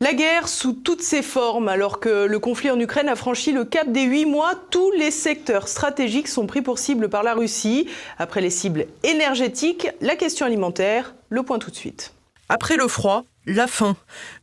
La guerre sous toutes ses formes, alors que le conflit en Ukraine a franchi le cap des 8 mois, tous les secteurs stratégiques sont pris pour cible par la Russie. Après les cibles énergétiques, la question alimentaire, le point tout de suite. Après le froid, la faim.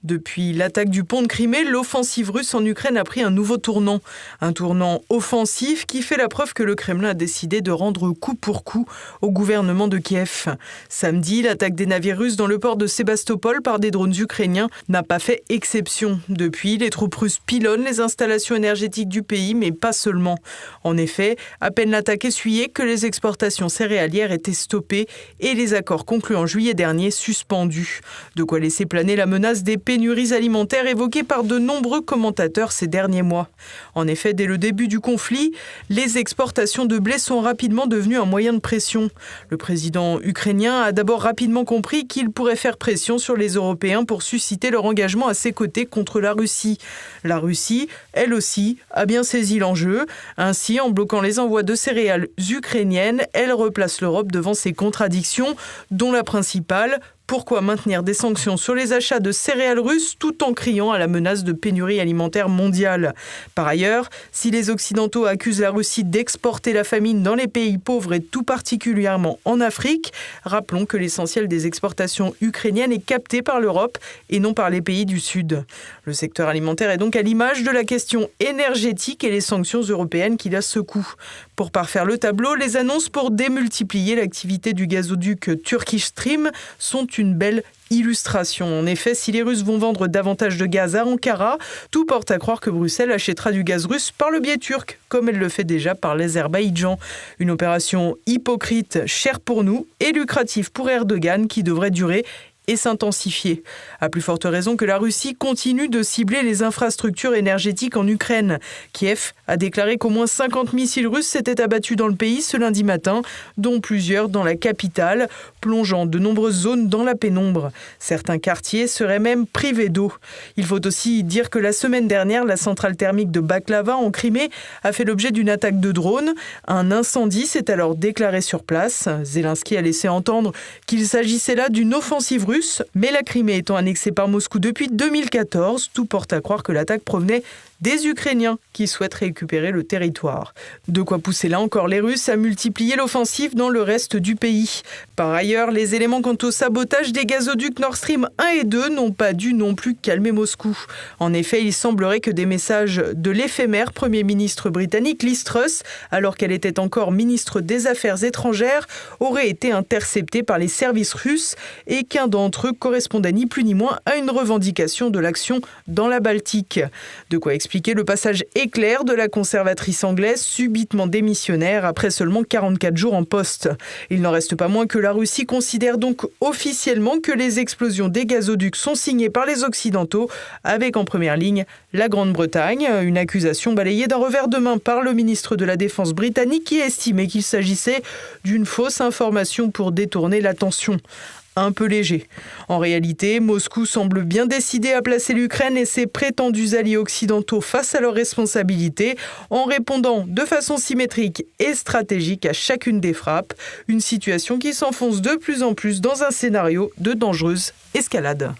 Depuis l'attaque du pont de Crimée, l'offensive russe en Ukraine a pris un nouveau tournant. Un tournant offensif qui fait la preuve que le Kremlin a décidé de rendre coup pour coup au gouvernement de Kiev. Samedi, l'attaque des navires russes dans le port de Sébastopol par des drones ukrainiens n'a pas fait exception. Depuis, les troupes russes pilonnent les installations énergétiques du pays, mais pas seulement. En effet, à peine l'attaque essuyée que les exportations céréalières étaient stoppées et les accords conclus en juillet dernier suspendus. De quoi laisser planer la menace des pénuries alimentaires évoquées par de nombreux commentateurs ces derniers mois. En effet, dès le début du conflit, les exportations de blé sont rapidement devenues un moyen de pression. Le président ukrainien a d'abord rapidement compris qu'il pourrait faire pression sur les Européens pour susciter leur engagement à ses côtés contre la Russie. La Russie, elle aussi, a bien saisi l'enjeu. Ainsi, en bloquant les envois de céréales ukrainiennes, elle replace l'Europe devant ses contradictions, dont la principale: pourquoi maintenir des sanctions sur les achats de céréales russes tout en criant à la menace de pénurie alimentaire mondiale? Par ailleurs, si les Occidentaux accusent la Russie d'exporter la famine dans les pays pauvres et tout particulièrement en Afrique, rappelons que l'essentiel des exportations ukrainiennes est capté par l'Europe et non par les pays du Sud. Le secteur alimentaire est donc à l'image de la question énergétique et les sanctions européennes qui la secouent. Pour parfaire le tableau, les annonces pour démultiplier l'activité du gazoduc Turkish Stream sont une belle illustration. En effet, si les Russes vont vendre davantage de gaz à Ankara, tout porte à croire que Bruxelles achètera du gaz russe par le biais turc, comme elle le fait déjà par l'Azerbaïdjan. Une opération hypocrite, chère pour nous et lucrative pour Erdogan, qui devrait durer et s'intensifier. À plus forte raison que la Russie continue de cibler les infrastructures énergétiques en Ukraine. Kiev a déclaré qu'au moins 50 missiles russes s'étaient abattus dans le pays ce lundi matin, dont plusieurs dans la capitale, plongeant de nombreuses zones dans la pénombre. Certains quartiers seraient même privés d'eau. Il faut aussi dire que la semaine dernière, la centrale thermique de Baklava en Crimée a fait l'objet d'une attaque de drones. Un incendie s'est alors déclaré sur place. Zelensky a laissé entendre qu'il s'agissait là d'une offensive russe, mais la Crimée étant annexée par Moscou depuis 2014, tout porte à croire que l'attaque provenait des Ukrainiens qui souhaitent récupérer le territoire. De quoi pousser là encore les Russes à multiplier l'offensive dans le reste du pays. Par ailleurs, les éléments quant au sabotage des gazoducs Nord Stream 1 et 2 n'ont pas dû non plus calmer Moscou. En effet, il semblerait que des messages de l'éphémère Premier ministre britannique Liz Truss, alors qu'elle était encore ministre des Affaires étrangères, auraient été interceptés par les services russes et qu'un d'entre eux correspondait ni plus ni moins à une revendication de l'action dans la Baltique. De quoi expliquer le passage éclair de la conservatrice anglaise subitement démissionnaire après seulement 44 jours en poste. Il n'en reste pas moins que la Russie considère donc officiellement que les explosions des gazoducs sont signées par les Occidentaux, avec en première ligne la Grande-Bretagne, une accusation balayée d'un revers de main par le ministre de la Défense britannique qui estimait qu'il s'agissait d'une fausse information pour détourner l'attention. Un peu léger. En réalité, Moscou semble bien décidé à placer l'Ukraine et ses prétendus alliés occidentaux face à leurs responsabilités en répondant de façon symétrique et stratégique à chacune des frappes, une situation qui s'enfonce de plus en plus dans un scénario de dangereuse escalade.